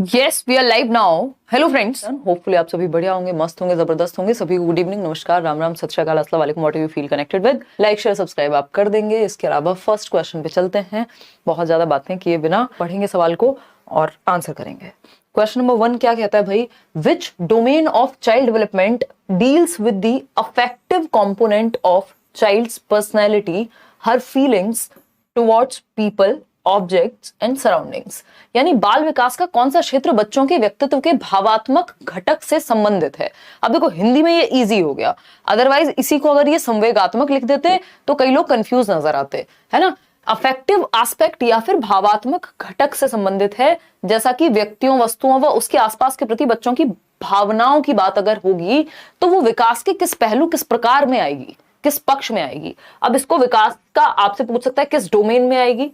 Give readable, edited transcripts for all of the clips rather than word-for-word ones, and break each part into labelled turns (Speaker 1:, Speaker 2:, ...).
Speaker 1: Yes we are live now. Hello friends, hopefully आप सभी बढ़िया होंगे, मस्त होंगे, जबरदस्त होंगे। सभी को गुड इवनिंग, नमस्कार, राम राम, सत श्री अकाल, अस्सलाम वालेकुम। What you feel connected with, like share subscribe आप कर देंगे। इसके अलावा फर्स्ट क्वेश्चन पे चलते हैं। बहुत ज्यादा बातें किए बिना पढ़ेंगे सवाल को और आंसर करेंगे। क्वेश्चन नंबर 1 क्या कहता है भाई? Which domain of child development deals with the affective component of child's personality, her feelings towards people, objects and surroundings. यानी बाल विकास का कौन सा क्षेत्र बच्चों के व्यक्तित्व के भावात्मक घटक से संबंधित है। अब देखो, हिंदी में ये इजी हो गया, अदरवाइज इसी को अगर ये संवेगात्मक लिख देते तो कई लोग कंफ्यूज नजर आते, है ना। अफेक्टिव एस्पेक्ट या फिर भावात्मक घटक से संबंधित है, जैसा कि व्यक्तियों, वस्तुओं व उसके आसपास के प्रति बच्चों की भावनाओं की बात अगर होगी तो वो विकास के किस पहलू, किस प्रकार में आएगी, किस पक्ष में आएगी। अब इसको विकास का आपसे पूछ सकता है किस डोमेन में आएगी,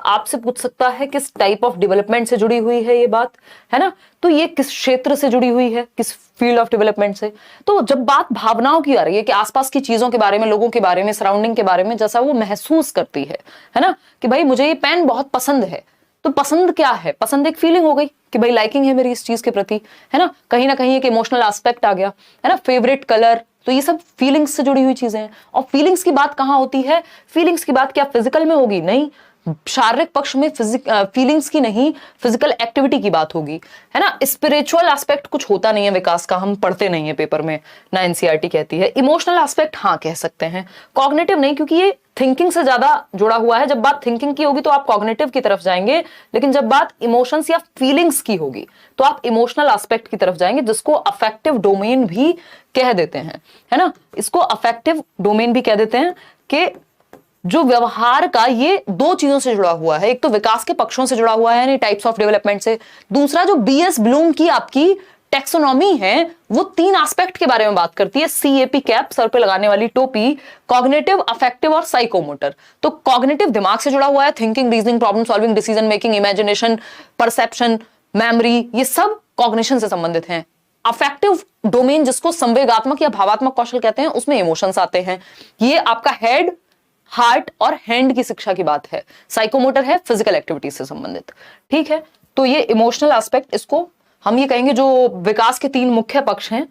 Speaker 1: आपसे पूछ सकता है किस टाइप ऑफ डेवलपमेंट से जुड़ी हुई है ये बात, है ना। तो ये किस क्षेत्र से जुड़ी हुई है, किस फील्ड ऑफ डेवलपमेंट से। तो जब बात भावनाओं की आ रही है कि आसपास की चीजों के बारे में, लोगों के बारे में, सराउंडिंग के बारे में जैसा वो महसूस करती है ना, कि भाई मुझे ये पेन बहुत पसंद है। तो पसंद क्या है? पसंद एक फीलिंग हो गई कि भाई लाइकिंग है मेरी इस चीज के प्रति, है ना कहीं एक इमोशनल एस्पेक्ट आ गया, है ना। फेवरेट कलर, तो ये सब फीलिंग्स से जुड़ी हुई चीजें हैं। और फीलिंग्स की बात कहां होती है? फीलिंग्स की बात क्या फिजिकल में होगी? नहीं, शारीरिक पक्ष में फीलिंग्स की नहीं, फिजिकल एक्टिविटी की बात होगी, है ना। स्पिरिचुअल एस्पेक्ट कुछ होता नहीं है विकास का, हम पढ़ते नहीं है पेपर में, ना एनसीईआरटी कहती है। इमोशनल एस्पेक्ट हाँ कह सकते हैं, कॉग्निटिव नहीं, क्योंकि ये थिंकिंग से ज्यादा जुड़ा हुआ है। जब बात थिंकिंग की होगी तो आप कॉग्निटिव की तरफ जाएंगे, लेकिन जब बात इमोशंस या फीलिंग्स की होगी तो आप इमोशनल एस्पेक्ट की तरफ जाएंगे, जिसको अफेक्टिव डोमेन भी कह देते हैं, है ना। इसको अफेक्टिव डोमेन भी कह देते हैं कि जो व्यवहार का ये दो चीजों से जुड़ा हुआ है। एक तो विकास के पक्षों से जुड़ा हुआ है, यानी टाइप्स ऑफ डेवलपमेंट से। दूसरा जो बीएस ब्लूम की आपकी टेक्सोनॉमी है, वो 3 एस्पेक्ट के बारे में बात करती है। सीएपी कैप, सर पे लगाने वाली टोपी, कॉग्निटिव, अफेक्टिव और साइकोमोटर। तो कॉग्निटिव दिमाग से जुड़ा हुआ है, thinking, reasoning, problem solving, decision making, imagination, perception, memory, ये सब कॉग्निशन से संबंधित हैं। अफेक्टिव डोमेन, जिसको संवेगात्मक या भावात्मक कौशल कहते हैं, उसमें इमोशंस आते हैं। ये आपका हेड, हार्ट और हैंड की शिक्षा की बात है। साइकोमोटर है फिजिकल एक्टिविटी से संबंधित, ठीक है। तो ये इमोशनल एस्पेक्ट, इसको हम ये कहेंगे जो विकास के 3 मुख्य पक्ष हैं,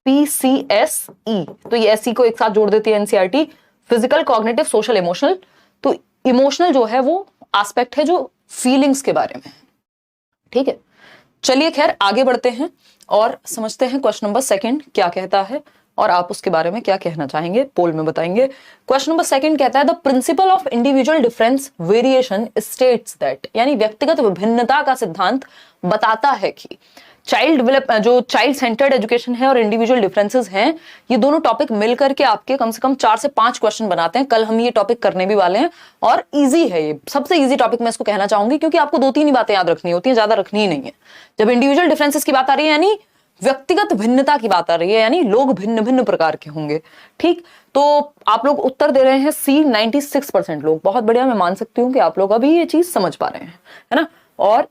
Speaker 1: PCSE। तो ये एसई को एक साथ जोड़ देती है NCERT, physical, cognitive, social, emotional. तो इमोशनल जो है वो एस्पेक्ट है जो फीलिंग्स के बारे में, ठीक है। चलिए खैर आगे बढ़ते हैं और समझते हैं क्वेश्चन नंबर 2 क्या कहता है और आप उसके बारे में क्या कहना चाहेंगे, पोल में बताएंगे। क्वेश्चन नंबर 2 कहता है the principle of individual difference variation states that, यानी व्यक्तिगत विभिन्नता का सिद्धांत बताता है कि जो चाइल्ड सेंटर्ड एजुकेशन है और इंडिविजुअल डिफरेंसेस हैं, ये दोनों टॉपिक मिलकर के आपके कम से कम 4 से 5 क्वेश्चन बनाते हैं। कल हम ये टॉपिक करने भी वाले हैं और इजी है, ये सबसे इजी टॉपिक मैं इसको कहना चाहूंगी, क्योंकि आपको 2-3 ही बातें याद रखनी होती है, ज्यादा रखनी ही नहीं है। जब इंडिविजुअल डिफरेंसेस की बात आ रही है, यानी व्यक्तिगत भिन्नता की बात आ रही है, यानी लोग भिन्न भिन्न प्रकार के होंगे, ठीक। तो आप लोग उत्तर दे रहे हैं सी, 96% लोग। बहुत बढ़िया, मैं मान सकती हूं कि आप लोग अभी ये चीज समझ पा रहे हैं, है ना, और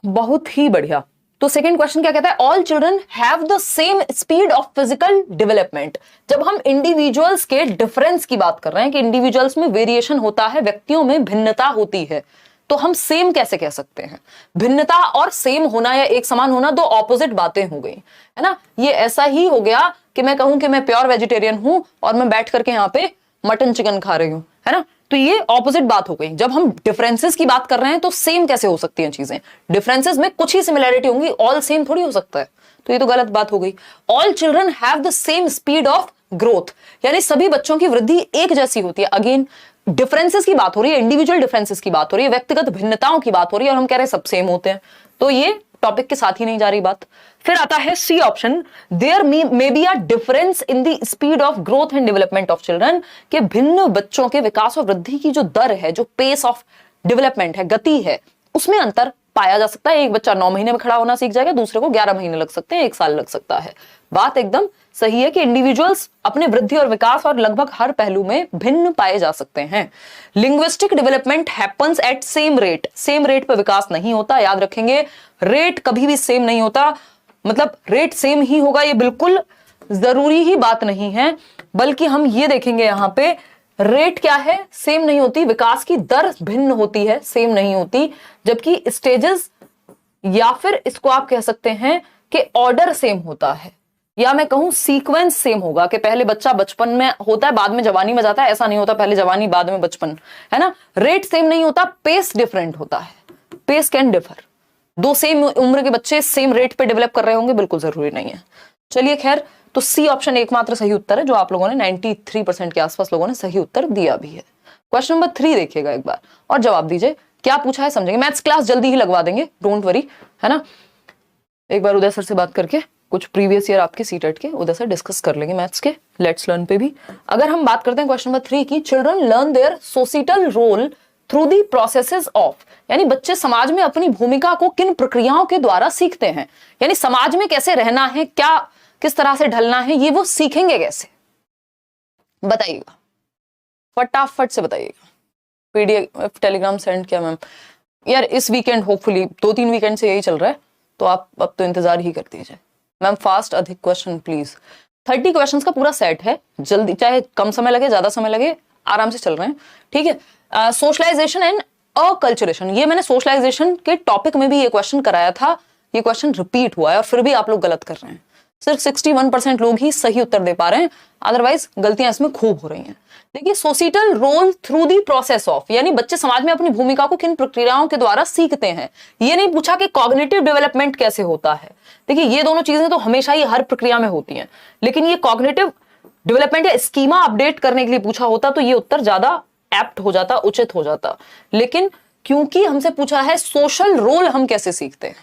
Speaker 1: बहुत ही बढ़िया। तो सेकंड क्वेश्चन क्या कहता है? All children have the same speed of physical development. जब हम इंडिविजुअल्स के डिफरेंस की बात कर रहे हैं कि इंडिविजुअल्स में वेरिएशन होता है, व्यक्तियों में भिन्नता होती है, तो हम सेम कैसे कह सकते हैं? भिन्नता और सेम होना या एक समान होना दो ऑपोजिट बातें हो गई, है ना। ये ऐसा ही हो गया कि मैं कहूं कि मैं प्योर वेजिटेरियन हूं और मैं बैठ करके यहाँ पे मटन चिकन खा रही हूं, है ना। तो ये ऑपोजिट बात हो गई। जब हम डिफरेंसेस की बात कर रहे हैं तो सेम कैसे हो सकती हैं चीजें? डिफरेंसेस में कुछ ही सिमिलैरिटी होंगी, ऑल सेम थोड़ी हो सकता है। तो ये तो गलत बात हो गई। All children have the same speed of growth, यानी सभी बच्चों की वृद्धि एक जैसी होती है। अगेन डिफरेंसेस की बात हो रही है, इंडिविजुअल डिफरेंसेस की बात हो रही है, व्यक्तिगत भिन्नताओं की बात हो रही है, और हम कह रहे हैं सब सेम होते हैं। तो ये टॉपिक के साथ ही नहीं जा रही बात। फिर आता है C option, there may be a difference in the speed of growth and development of children, के भिन्न बच्चों के विकास और वृद्धि की जो दर है, जो पेस ऑफ डेवलपमेंट है, गति है, उसमें अंतर पाया जा सकता है। एक बच्चा 9 महीने में खड़ा होना सीख जाएगा, दूसरे को 11 महीने लग सकते हैं, 1 साल लग सकता है। बात एकदम सही है कि इंडिविजुअल्स अपने वृद्धि और विकास और लगभग हर पहलू में भिन्न पाए जा सकते हैं। Linguistic development happens at same rate, same rate पर विकास नहीं होता, याद रखेंगे। रेट कभी भी सेम नहीं होता, मतलब रेट सेम ही होगा ये बिल्कुल जरूरी ही बात नहीं है, बल्कि हम ये देखेंगे यहां पे रेट क्या है, सेम नहीं होती। विकास की दर भिन्न होती है, सेम नहीं होती। जबकि स्टेजेस या फिर इसको आप कह सकते हैं कि ऑर्डर सेम होता है, या मैं कहूं सीक्वेंस सेम होगा कि पहले बच्चा बचपन में होता है बाद में जवानी में जाता है, ऐसा नहीं होता पहले जवानी बाद में बचपन, है ना। रेट सेम नहीं होता, पेस डिफरेंट होता है, पेस कैन डिफर। दो सेम उम्र के बच्चे सेम रेट पे डेवलप कर रहे होंगे, बिल्कुल जरूरी नहीं है। चलिए खैर, तो सी ऑप्शन एकमात्र सही उत्तर है, जो आप लोगों ने 93% के आसपास लोगों ने सही उत्तर दिया भी है। क्वेश्चन नंबर 3 देखिएगा एक बार और जवाब दीजिए, क्या पूछा है समझेंगे। मैथ्स क्लास जल्दी ही लगवा देंगे, डोंट वरी, है ना। एक बार उदय सर से बात करके कुछ प्रीवियस ईयर आपके सीटेट के उदय सर डिस्कस कर लेंगे मैथ्स के लेट्स लर्न पे भी। अगर हम बात करते हैं क्वेश्चन नंबर 3 की, children learn their societal role through the processes of, यानी बच्चे समाज में अपनी भूमिका को किन प्रक्रियाओं के द्वारा सीखते हैं, यानी समाज में कैसे रहना है, क्या किस तरह से ढलना है, ये वो सीखेंगे कैसे, बताइएगा फटाफट से बताइएगा। पीडीएफ टेलीग्राम सेंड किया मैम, यार इस वीकेंड होपफुली 2-3 वीकेंड से यही चल रहा है, तो आप अब तो इंतजार ही कर दीजिए मैम। फास्ट, अधिक क्वेश्चन प्लीज। 30 क्वेश्चंस का पूरा सेट है, जल्दी, चाहे कम समय लगे ज्यादा समय लगे, आराम से चल रहे हैं, ठीक है। सोशलाइजेशन एंड अकल्चरेशन, ये मैंने सोशलाइजेशन के टॉपिक में भी ये क्वेश्चन कराया था, ये क्वेश्चन रिपीट हुआ है और फिर भी आप लोग गलत कर रहे हैं। सिर्फ 61% लोग ही सही उत्तर दे पा रहे हैं, अदरवाइज गलतियां इसमें खूब हो रही हैं। देखिए, societal role through the process of, यानी बच्चे समाज में अपनी भूमिका को किन प्रक्रियाओं के द्वारा सीखते हैं। ये नहीं पूछा कि कॉग्निटिव डेवलपमेंट कैसे होता है। देखिए, ये दोनों चीजें तो हमेशा ही हर प्रक्रिया में होती हैं, लेकिन ये कॉग्निटिव डेवलपमेंट या स्कीमा अपडेट करने के लिए पूछा होता तो ये उत्तर ज्यादा एप्ट हो जाता, उचित हो जाता। लेकिन क्योंकि हमसे पूछा है सोशल रोल हम कैसे सीखते हैं,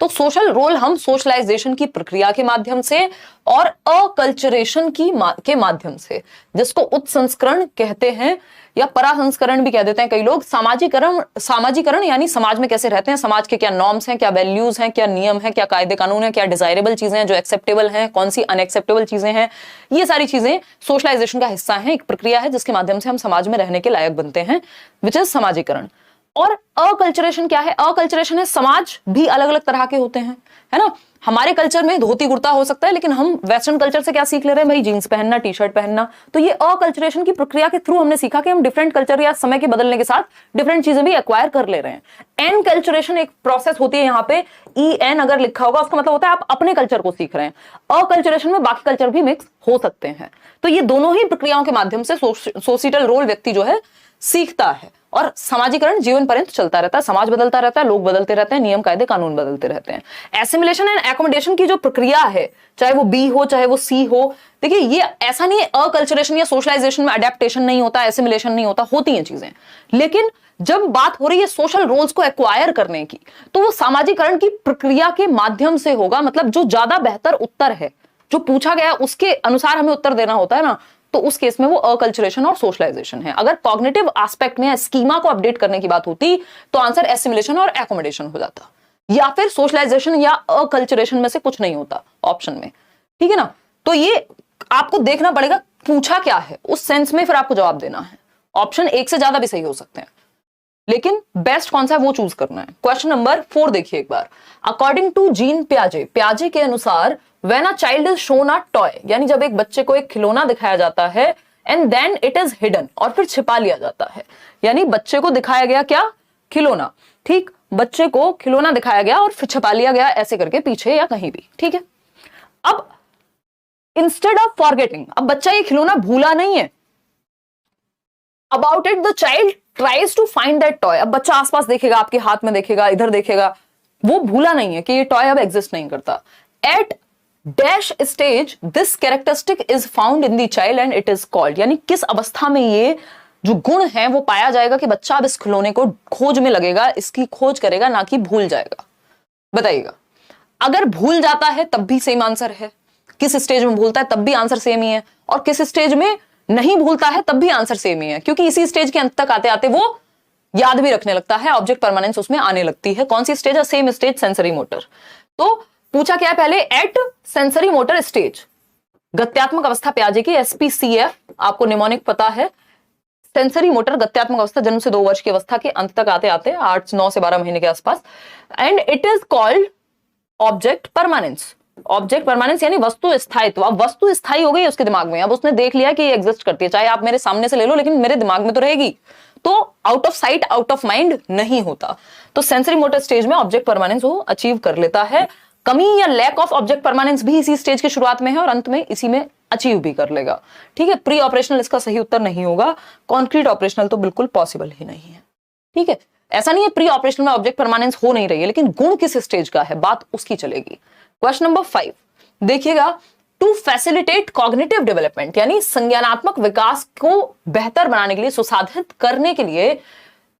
Speaker 1: तो सोशल रोल हम सोशलाइजेशन की प्रक्रिया के माध्यम से और अकल्चरेशन के माध्यम से, जिसको उत्संस्करण कहते हैं या परासंस्करण भी कह देते हैं कई लोग। सामाजिकरण यानी समाज में कैसे रहते हैं, समाज के क्या नॉर्म्स हैं, क्या वैल्यूज हैं, क्या नियम हैं, क्या कायदे कानून हैं, क्या डिजायरेबल चीजें हैं जो एक्सेप्टेबल हैं, कौन सी अनएक्सेप्टेबल चीजें हैं, ये सारी चीजें सोशलाइजेशन का हिस्सा है, एक प्रक्रिया है जिसके माध्यम से हम समाज में रहने के लायक बनते हैं, विच इज समाजीकरण। और अकल्चरेशन क्या है, अकल्चरेशन है समाज भी अलग अलग तरह के होते हैं, है ना। हमारे कल्चर में धोती कुर्ता हो सकता है, लेकिन हम वेस्टर्न कल्चर से क्या सीख ले रहे हैं भाई, जीन्स पहनना, टी शर्ट पहनना। तो ये अकल्चरेशन की प्रक्रिया के थ्रू हमने सीखा कि हम डिफरेंट कल्चर या समय के बदलने के साथ डिफरेंट चीजें भी एक्वायर कर ले रहे हैं। एन कल्चरेशन एक प्रोसेस होती है, यहाँ पे EN अगर लिखा होगा उसका मतलब होता है आप अपने कल्चर को सीख रहे हैं। अकल्चरेशन में बाकी कल्चर भी मिक्स हो सकते हैं। तो ये दोनों ही प्रक्रियाओं के माध्यम से सोसाइटल रोल व्यक्ति जो है सीखता है, और समाजीकरण जीवन पर्यंत चलता रहता है, समाज बदलता रहता है, लोग बदलते रहते हैं, नियम कायदे कानून बदलते रहते हैं। एसिमिलेशन एंड एकोमोडेशन की जो प्रक्रिया है, चाहे वो बी हो चाहे वो सी हो, देखिए ये ऐसा नहीं है अकल्चरेशन या सोशलाइजेशन में अडेप्टेशन नहीं होता, एसिमिलेशन नहीं होता, होती हैं चीजें। लेकिन जब बात हो रही है सोशल रोल्स को एक्वायर करने की, तो वो सामाजिकरण की प्रक्रिया के माध्यम से होगा। मतलब जो ज्यादा बेहतर उत्तर है, जो पूछा गया उसके अनुसार हमें उत्तर देना होता है ना, तो उस केस में वो अकल्चरेशन और सोशलाइजेशन है। अगर कॉग्निटिव एस्पेक्ट में स्कीमा को अपडेट करने की बात होती तो आंसर एसिमिलेशन और एकोमोडेशन हो जाता, या फिर सोशलाइजेशन या अकल्चरेशन में से कुछ नहीं होता ऑप्शन में, ठीक है ना। तो ये आपको देखना पड़ेगा पूछा क्या है, उस सेंस में फिर आपको जवाब देना है। ऑप्शन एक से ज्यादा भी सही हो सकते हैं, लेकिन बेस्ट कौन सा है वो चूज करना है। क्वेश्चन नंबर 4 देखिए एक बार। अकॉर्डिंग टू जीन प्याजे के अनुसार, when a child is shown a toy, यानी जब एक बच्चे को एक खिलौना दिखाया जाता है, and then it is hidden, और फिर छिपा लिया जाता है, यानी बच्चे को दिखाया गया क्या, खिलौना, ठीक, बच्चे को खिलौना दिखाया गया और फिर छिपा लिया गया ऐसे करके पीछे या कहीं भी, ठीक है। अब इंस्टेड ऑफ फॉरगेटिंग, अब बच्चा ये खिलौना भूला नहीं है, about it the child tries to find that toy. अब बच्चा आसपास देखेगा, आपके हाथ में देखेगा, इधर देखेगा, वो भूला नहीं है कि ये टॉय अब एग्जिस्ट नहीं करता। At dash stage this characteristic is found in the child and it is called, यानी किस अवस्था में ये जो गुण है वो पाया जाएगा कि बच्चा अब इस खिलौने को खोज में लगेगा, इसकी खोज करेगा, ना कि भूल जाएगा। बताइएगा, अगर भूल जाता है तब भी सेम आंसर है, किस स्टेज में भूलता है तब भी आंसर सेम ही है, और किस स्टेज में नहीं भूलता है तब भी आंसर सेम ही है, क्योंकि इसी स्टेज के अंत तक आते आते वो याद भी रखने लगता है, ऑब्जेक्ट परमानेंस उसमें आने लगती है। कौन सी स्टेज है, सेम स्टेज, सेंसरी मोटर। तो पूछा क्या है पहले, एट सेंसरी मोटर स्टेज, गत्यात्मक अवस्था प्याजे की, SPCF आपको निमोनिक पता है। सेंसरी मोटर गत्यात्मक अवस्था जन्म से 2 वर्ष की अवस्था के अंत तक आते आते 8-9 से 12 महीने के आसपास। And it is called object permanence. Object permanence यानी वस्तु स्थायित्व। अब वस्तु स्थायी हो गई उसके दिमाग में, अब उसने देख लिया कि ये एग्जिस्ट करती है, चाहे आप मेरे सामने से ले लो लेकिन मेरे दिमाग में तो रहेगी, तो out of sight out of mind नहीं होता। तो सेंसरी मोटर स्टेज में ऑब्जेक्ट परमानेंस वो अचीव कर लेता है। कमी या लैक ऑफ ऑब्जेक्ट परमानेंस भी इसी स्टेज की शुरुआत में है और अंत में इसी में अचीव भी कर लेगा। ठीक है, प्री ऑपरेशनल इसका सही उत्तर नहीं होगा, कॉन्क्रीट ऑपरेशनल तो बिल्कुल पॉसिबल ही नहीं है। ठीक है, ऐसा नहीं है प्री ऑपरेशनल में ऑब्जेक्ट परमानेंस हो नहीं रही है, लेकिन गुण किस स्टेज का है बात उसकी चलेगी। क्वेश्चन नंबर 5 देखिएगा, टू फैसिलिटेट कॉग्निटिव डेवलपमेंट यानी संज्ञानात्मक विकास को बेहतर बनाने के लिए, सुसाधित करने के लिए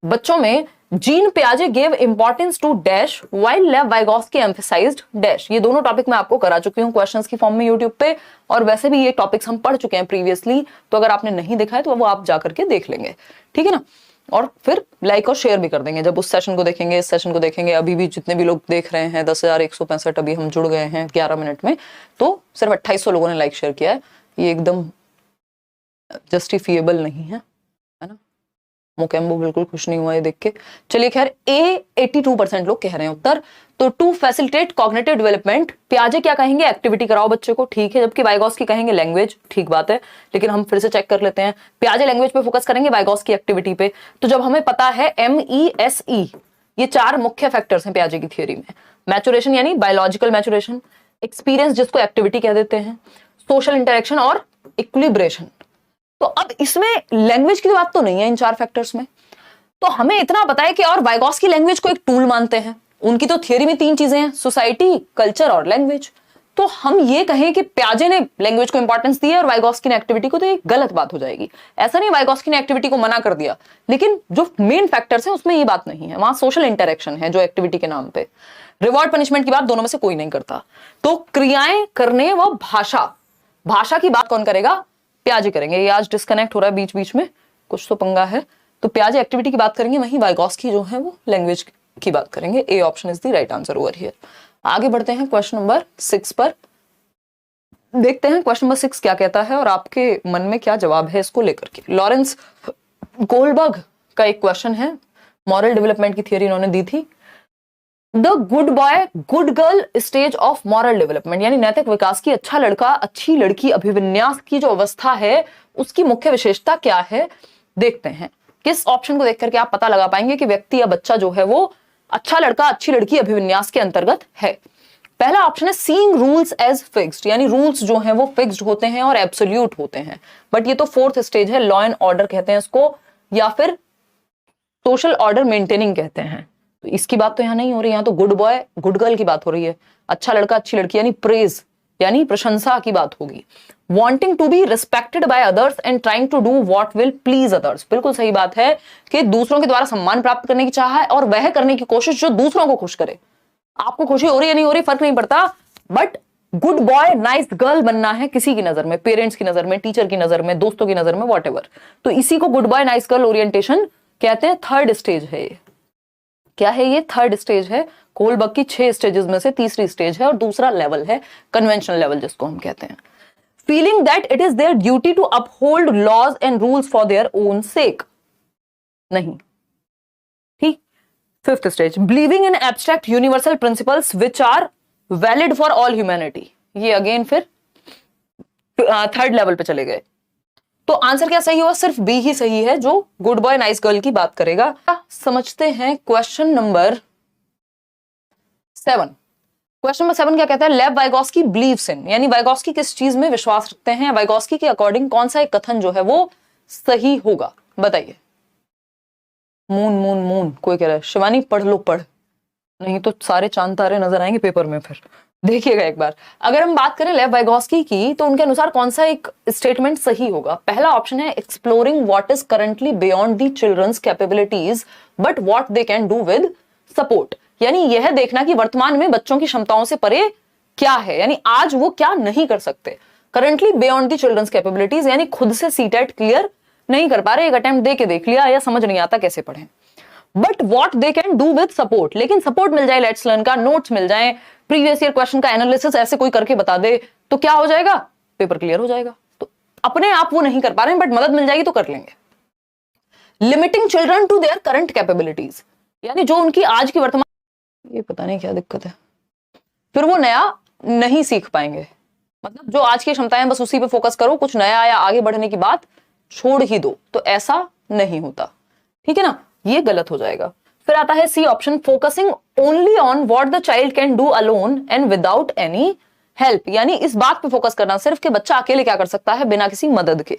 Speaker 1: बच्चों में जीन पियाजे gave importance to dash while Lev Vygotsky emphasized dash. ये दोनों टॉपिक मैं आपको करा चुकी हूं क्वेश्चंस की फॉर्म में यूट्यूब पे, और वैसे भी ये टॉपिक्स हम पढ़ चुके हैं प्रीवियसली, तो अगर आपने नहीं देखा है तो वो आप जाकर के देख लेंगे। ठीक है ना, और फिर लाइक और शेयर भी कर देंगे जब उस सेशन को देखेंगे, इस सेशन को देखेंगे। अभी भी जितने भी लोग देख रहे हैं 10,165 अभी हम जुड़ गए हैं 11 मिनट में, तो सिर्फ 2800 लोगों ने लाइक शेयर किया है। ये एकदम जस्टिफिएबल नहीं है, है ना। मोकेम्बो बिल्कुल खुश नहीं हुआ ये देख के। चलिए खैर, ए 82% लोग कह रहे हैं उत्तर। तो टू फैसिलिटेट कॉग्निटिव डेवलपमेंट, पियाजे क्या कहेंगे, एक्टिविटी कराओ बच्चे को, ठीक है, जबकि वाइगोस्की कहेंगे लैंग्वेज, ठीक बात है, लेकिन हम फिर से चेक कर लेते हैं। पियाजे लैंग्वेज पे फोकस करेंगे, वाइगोस्की एक्टिविटी पे। तो जब हमें पता है MESE, ये 4 मुख्य फैक्टर्स हैं पियाजे की थियोरी में। मैचुरेशन यानी बायोलॉजिकल मैचुरेशन, एक्सपीरियंस जिसको एक्टिविटी कह देते हैं, सोशल इंटरेक्शन और इक्विलिब्रेशन। तो अब इसमें लैंग्वेज की बात तो नहीं है इन 4 फैक्टर्स में। तो हमें इतना पता है कि और वाइगोस्की लैंग्वेज को एक टूल मानते हैं। उनकी तो थियरी में 3 चीजें हैं, सोसाइटी, कल्चर और लैंग्वेज। तो हम ये कहें कि पियाजे ने लैंग्वेज को इंपॉर्टेंस दी है और वाइगोस्की ने एक्टिविटी को, तो ये गलत बात हो जाएगी। ऐसा नहीं वाइगोस्की ने एक्टिविटी को मना कर दिया, लेकिन जो मेन फैक्टर्स हैं उसमें ये बात नहीं है। वहां सोशल इंटरेक्शन है जो एक्टिविटी के नाम पे। रिवॉर्ड पनिशमेंट की बात दोनों में से कोई नहीं करता। तो क्रियाएं करने व भाषा की बात कौन करेगा, पियाजे करेंगे। ये आज डिस्कनेक्ट हो रहा है बीच बीच में, कुछ तो पंगा है। तो पियाजे एक्टिविटी की बात करेंगे, वहीं वाइगोस्की जो है वो लैंग्वेज की बात करेंगे। ए option is the right answer over here. आगे बढ़ते हैं क्वेश्चन नंबर 6 पर। देखते हैं क्वेश्चन नंबर 6 क्या कहता है और आपके मन में क्या जवाब है इसको लेकर के। लॉरेंस गोल्डबर्ग का एक क्वेश्चन है, मॉरल डेवलपमेंट की थियरी इन्होंने दी थी। The good boy good girl stage of moral development यानी नैतिक विकास की अच्छा लड़का अच्छी लड़की अभिविन्यास की जो अवस्था है उसकी मुख्य विशेषता क्या है। देखते हैं किस ऑप्शन को देख करके आप पता लगा पाएंगे कि व्यक्ति या बच्चा जो है वो अच्छा लड़का अच्छी लड़की अभिविन्यास के अंतर्गत है। पहला ऑप्शन है सीइंग रूल्स एज फिक्स्ड यानी रूल्स जो हैं वो फिक्स्ड होते हैं और एब्सोल्यूट होते हैं। बट ये तो 4th स्टेज है, लॉ एंड ऑर्डर कहते हैं इसको, या फिर सोशल ऑर्डर मेंटेनिंग कहते हैं। तो इसकी बात तो यहाँ नहीं हो रही, यहाँ तो गुड बॉय गुड गर्ल की बात हो रही है। अच्छा लड़का अच्छी लड़की यानी प्रेज यानी प्रशंसा की बात होगी। Wanting to be respected by others and trying to do what will please others, बिल्कुल सही बात है कि दूसरों के द्वारा सम्मान प्राप्त करने की चाह है और वह करने की कोशिश जो दूसरों को खुश करे। आपको खुशी हो रही है नहीं हो रही फर्क नहीं पड़ता, but good boy nice girl बनना है किसी की नजर में, पेरेंट्स की नजर में, टीचर की नजर में, दोस्तों की नजर में, व्हाटएवर। तो इसी को good boy nice girl orientation कहते हैं। 3rd स्टेज है ये। क्या है ये? 3rd स्टेज है। कोलबर्ग की 6 स्टेजेस में से तीसरी स्टेज है और दूसरा लेवल है कन्वेंशनल लेवल जिसको हम कहते हैं। Feeling that it is their duty to uphold laws and rules for their own sake, नहीं ठीक। 5th stage believing in abstract universal principles which are valid for all humanity, ये again फिर 3rd level पे चले गए। तो answer क्या सही हुआ? सिर्फ बी ही सही है जो गुड बॉय नाइस गर्ल की बात करेगा। समझते हैं क्वेश्चन नंबर 7। क्वेश्चन नंबर 7 क्या कहता है? लेव वाइगोस्की बिलीव्स इन यानी वाइगोस्की किस चीज में विश्वास रखते हैं, वाइगोस्की के अकॉर्डिंग कौन सा एक कथन जो है वो सही होगा, बताइए। मून मून मून कोई कह रहा है, शिवानी पढ़ लो पढ़, नहीं तो सारे चांद तारे नजर आएंगे पेपर में। फिर देखिएगा एक बार, अगर हम बात करें लेव वाइगोस्की की तो उनके अनुसार कौन सा एक स्टेटमेंट सही होगा। पहला ऑप्शन है exploring what is currently beyond the children's capabilities but what they can do with support, यानी यह देखना कि वर्तमान में बच्चों की क्षमताओं से परे क्या है, यानी आज वो क्या नहीं कर सकते। Currently beyond the children's capabilities यानी खुद से सीटेट क्लियर नहीं कर पा रहे, एक अटेम्प्ट दे के देख लिया या समझ नहीं आता कैसे पढ़ें। But what they can do with support, लेकिन सपोर्ट मिल जाए, लेट्स लर्न का नोट्स मिल जाए, प्रीवियस ईयर क्वेश्चन का एनालिसिस ऐसे कोई करके बता दे तो क्या हो जाएगा, पेपर क्लियर हो जाएगा। तो अपने आप वो नहीं कर पा रहे हैं बट मदद मिल जाएगी तो कर लेंगे। Limiting children to their current capabilities यानी जो उनकी आज की वर्तमान, ये पता नहीं क्या दिक्कत है, फिर वो नया नहीं सीख पाएंगे। मतलब जो आज की क्षमताएं बस उसी पे फोकस करो, कुछ नया या आगे बढ़ने की बात छोड़ ही दो, तो ऐसा नहीं होता। ठीक है ना, ये गलत हो जाएगा। फिर आता है C option, focusing only on what the child can do alone and without any help, यानी इस बात पे फोकस करना सिर्फ कि बच्चा अकेले क्या कर सकता है बिना किसी मदद के।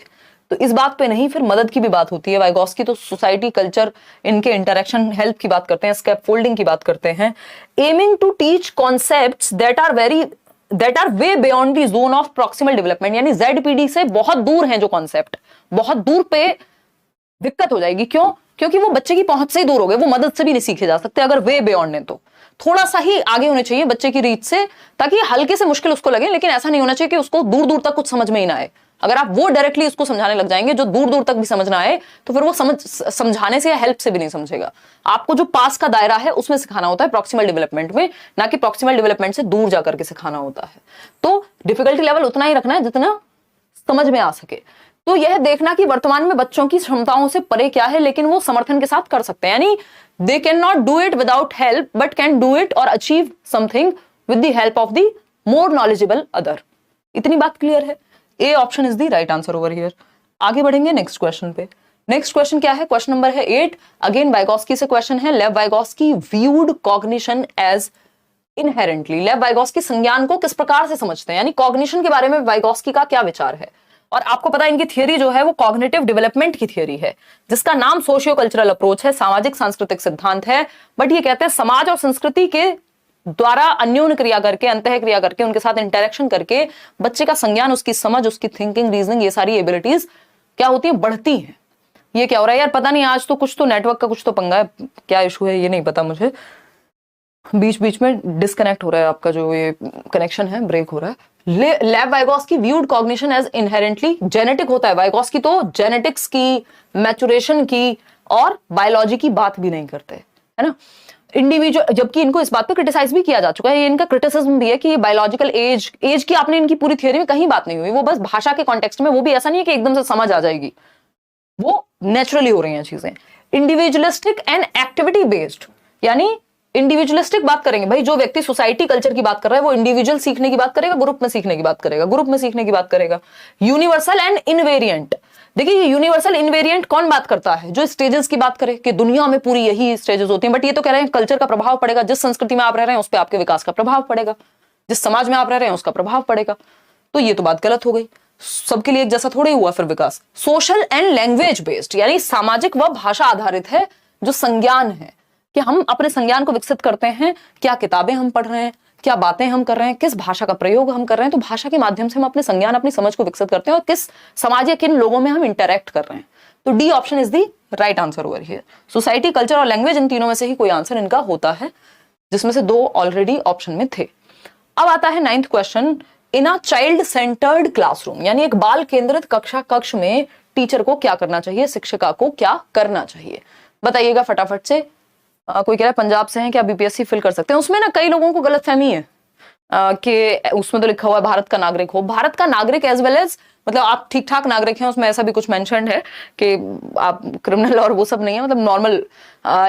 Speaker 1: तो इस बात पे नहीं, फिर मदद की भी बात होती है। वाइगॉस्की तो सोसाइटी, कल्चर, इनके इंटरेक्शन, हेल्प की बात करते हैं, स्कैफोल्डिंग की बात करते हैं। Aiming to teach concepts that are way beyond the zone of proximal development, यानी ZPD से बहुत दूर हैं जो कॉन्सेप्ट, बहुत दूर पे दिक्कत हो जाएगी। क्यों? क्योंकि वो बच्चे की पहुंच से ही दूर हो गए, वो मदद से भी नहीं सीखे जा सकते अगर वे बियॉन्ड है। तो थोड़ा सा ही आगे होने चाहिए बच्चे की रीच से, ताकि हल्के से मुश्किल उसको लगे, लेकिन ऐसा नहीं होना चाहिए कि उसको दूर दूर तक कुछ समझ में ही ना आए। अगर आप वो डायरेक्टली उसको समझाने लग जाएंगे जो दूर दूर तक भी समझ ना आए, तो फिर वो समझाने से या हेल्प से भी नहीं समझेगा। आपको जो पास का दायरा है उसमें सिखाना होता है, प्रॉक्सिमल डेवलपमेंट में, ना कि प्रॉक्सिमल डेवलपमेंट से दूर जाकर के सिखाना होता है। तो डिफिकल्टी लेवल उतना ही रखना है जितना समझ में आ सके। तो यह देखना कि वर्तमान में बच्चों की क्षमताओं से परे क्या है, लेकिन वो समर्थन के साथ कर सकते हैं, यानी they can not do it without help but can do it और achieve something with the help of the more knowledgeable other. इतनी बात क्लियर है? A option is the right answer over here. आगे बढ़ेंगे नेक्स्ट क्वेश्चन पे। Next question क्या है? Question number है 8। अगेन वाइगॉस्की से क्वेश्चन है। Lev Vygotsky viewed cognition as inherently, लेव वाइगॉस्की संज्ञान को किस प्रकार से समझते हैं, यानी कॉग्निशन के बारे में वाइगॉस्की का क्या विचार है। और आपको पता है इनकी थियरी जो है वो कॉग्निटिव डेवलपमेंट की थियरी है, जिसका नाम सोशियो कल्चरल अप्रोच है, सामाजिक सांस्कृतिक सिद्धांत है। बट ये कहते हैं समाज और संस्कृति के द्वारा अन्योन्य क्रिया करके, अंतः क्रिया करके, उनके साथ इंटरेक्शन करके बच्चे का संज्ञान, उसकी समझ, उसकी थिंकिंग, रीजनिंग, ये सारी एबिलिटीज क्या होती है, बढ़ती हैं। ये क्या हो रहा है यार, पता नहीं, आज तो कुछ तो नेटवर्क का कुछ तो पंगा है, क्या इशू है ये नहीं पता मुझे, बीच बीच में डिस्कनेक्ट हो रहा है, आपका जो ये कनेक्शन है ब्रेक हो रहा है। Lev Vygotsky viewed cognition as inherently genetic होता है। वाइगॉस्की तो जेनेटिक्स की, मैचुरेशन की और बायोलॉजी की बात भी नहीं करते, है ना, इंडिविजुअल। जबकि इनको इस बात पे क्रिटिसाइज भी किया जा चुका है, ये इनका क्रिटिसिज्म भी है कि ये बायोलॉजिकल एज की आपने इनकी पूरी थियरी में कहीं बात नहीं हुई, वो बस भाषा के कॉन्टेक्स्ट में, वो भी ऐसा नहीं है कि एकदम से समझ आ जाएगी, वो नेचुरली हो रही हैं चीजें। इंडिविजुअलिस्टिक एंड एक्टिविटी बेस्ड, यानी इंडिविजुअलिस्टिक बात करेंगे भाई, जो व्यक्ति सोसाइटी कल्चर की बात कर रहा है वो इंडिविजुअल सीखने की बात करेगा, ग्रुप में सीखने की बात करेगा, ग्रुप में सीखने की बात करेगा। यूनिवर्सल एंड इनवेरिएंट, देखिए ये यूनिवर्सल इनवेरिएंट कौन बात करता है, जो स्टेजेस की बात करे कि दुनिया में पूरी यही स्टेजेस होती हैं, बट ये तो कह रहे हैं कल्चर का प्रभाव पड़ेगा, जिस संस्कृति में आप रह रहे हैं उस पर आपके विकास का प्रभाव पड़ेगा, जिस समाज में आप रह रहे हैं उसका प्रभाव पड़ेगा। तो ये तो बात गलत हो गई, सबके लिए एक जैसा थोड़ा ही हुआ फिर विकास। सोशल एंड लैंग्वेज बेस्ड, यानी सामाजिक व भाषा आधारित है जो संज्ञान है, कि हम अपने संज्ञान को विकसित करते हैं, क्या किताबें हम पढ़ रहे हैं, क्या बातें हम कर रहे हैं, किस भाषा का प्रयोग हम कर रहे हैं, तो भाषा के माध्यम से हम अपने संज्ञान, अपनी समझ को विकसित करते हैं, और किस समाज या किन लोगों में हम इंटरेक्ट कर रहे हैं। तो D option is the right answer over here. Society, culture और लैंग्वेज, इन तीनों में से ही कोई आंसर इनका होता है, जिसमें से 2 ऑलरेडी ऑप्शन में थे। अब आता है 9th question. In a child centered classroom, यानी एक बाल केंद्रित कक्ष में टीचर को क्या करना चाहिए, शिक्षिका को क्या करना चाहिए, बताइएगा फटाफट से। कोई कह रहा है पंजाब से हैं, क्या BPSC फिल कर सकते हैं? उसमें ना कई लोगों को गलतफहमी है कि उसमें तो लिखा हुआ है भारत का नागरिक हो, भारत का नागरिक एज वेल एज, मतलब आप ठीक ठाक नागरिक हैं, उसमें ऐसा भी कुछ मेंशन्ड है कि आप क्रिमिनल और वो सब नहीं है, मतलब नॉर्मल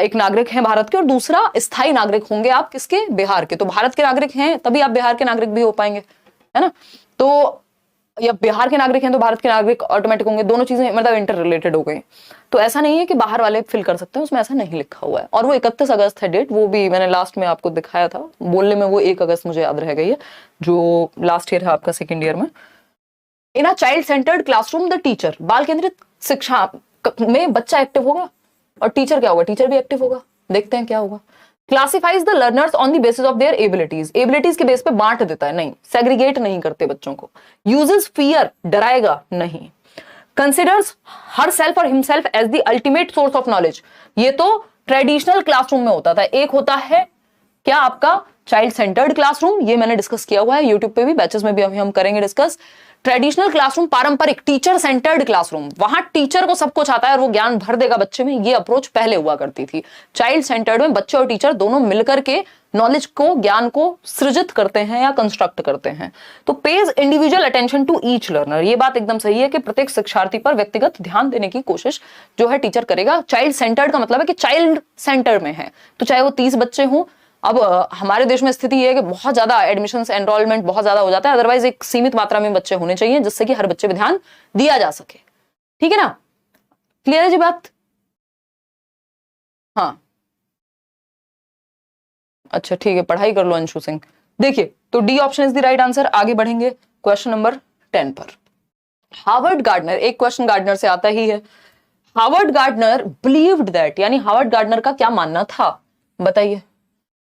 Speaker 1: एक नागरिक हैं भारत के, और दूसरा स्थायी नागरिक होंगे आप किसके, बिहार के। तो भारत के नागरिक हैं तभी आप बिहार के नागरिक भी हो पाएंगे, है ना। तो या बिहार के नागरिक हैं तो भारत के नागरिक ऑटोमेटिक होंगे, दोनों चीजें मतलब इंटर रिलेटेड हो गई। तो ऐसा नहीं है कि बाहर वाले फिल कर सकते हैं, उसमें ऐसा नहीं लिखा हुआ है। और वो 31 अगस्त है डेट, वो भी मैंने लास्ट में आपको दिखाया था, बोलने में वो 1 अगस्त मुझे याद रह गई है, जो लास्ट ईयर है आपका सेकेंड ईयर में। In a child centered classroom the teacher, बाल केंद्रित शिक्षा में बच्चा एक्टिव होगा और टीचर क्या होगा, टीचर भी एक्टिव होगा। देखते हैं क्या होगा। Classifies the learners on the basis of their abilities, abilities के बेस पे बांट देता है, नहीं सेग्रीगेट नहीं करते बच्चों को। यूजेस फियर, डराएगा नहीं। कंसिडर्स हर सेल्फ और himself as the ultimate source of knowledge, ये तो ट्रेडिशनल क्लासरूम में होता था। एक होता है क्या आपका चाइल्ड सेंटर्ड क्लासरूम, ये मैंने डिस्कस किया हुआ है यूट्यूब पे भी, बैचेस में भी अभी हम करेंगे डिस्कस। ट्रेडिशनल क्लासरूम, पारंपरिक टीचर सेंटर्ड क्लासरूम, वहां टीचर को सब कुछ आता है और वो ज्ञान भर देगा बच्चे में, ये अप्रोच पहले हुआ करती थी। चाइल्ड सेंटर्ड में बच्चे और टीचर दोनों मिलकर के नॉलेज को, ज्ञान को सृजित करते हैं या कंस्ट्रक्ट करते हैं। तो pays individual attention to each learner, ये बात एकदम सही है कि प्रत्येक शिक्षार्थी पर व्यक्तिगत ध्यान देने की कोशिश जो है टीचर करेगा। चाइल्ड सेंटर्ड का मतलब है कि चाइल्ड सेंटर में है, तो चाहे वो 30 बच्चे हों। अब हमारे देश में स्थिति ये है कि बहुत ज्यादा एडमिशंस, एनरोलमेंट बहुत ज्यादा हो जाता है, अदरवाइज एक सीमित मात्रा में बच्चे होने चाहिए जिससे कि हर बच्चे पे ध्यान दिया जा सके। ठीक है ना, क्लियर है जी बात। हाँ अच्छा ठीक है, पढ़ाई कर लो अंशु सिंह। देखिए तो D option is the right answer. आगे बढ़ेंगे क्वेश्चन नंबर 10 पर। हार्वर्ड गार्डनर, एक क्वेश्चन गार्डनर से आता ही है। हार्वर्ड गार्डनर बिलीव्ड दैट, यानी हार्वर्ड गार्डनर का क्या मानना था, बताइए।